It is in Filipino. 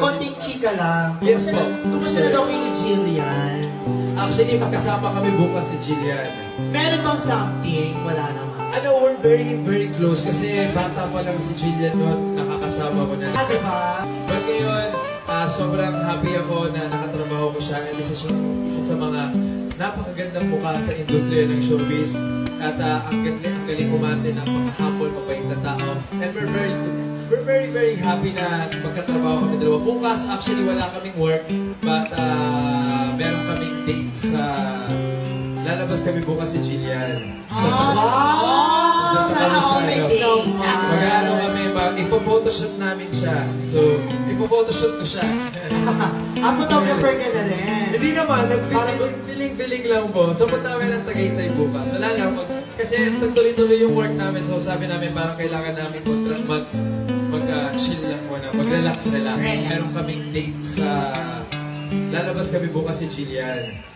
Konting chika lang. Yes po. Kumusta na daw kayo ni Jillian? Actually, magkasama kami bukas si Jillian. Meron bang something? Wala naman. Ano, we're very close kasi bata pa lang si Jillian noon, nakakasama ko na. Diba? But ngayon, sobrang happy ako na nakatrabaho ko siya. And isa sa mga napakagandang mukha sa industriya ng showbiz. At ang galing umante ng pagkahapon, mabait na tao. And we're very happy na magkatrabaho kami dalawa. Bukas, actually, wala kaming work. But meron kaming date sa... Lalabas kami bukas si Jillian. Wow! Sana all may date. Mag-ano kami, ipo-photoshoot namin siya. So, ipo-photoshoot ko siya. Photographer ka na rin. Hindi naman, nag-feeling lang po. So, punta kami ng Tagaytay bukas. Wala lang, kasi nagtuloy-tuloy yung work namin. So, sabi namin, parang kailangan namin mag-chill lang muna, mag-relax. Meron kaming date sa... Lalabas kami bukas si Jillian.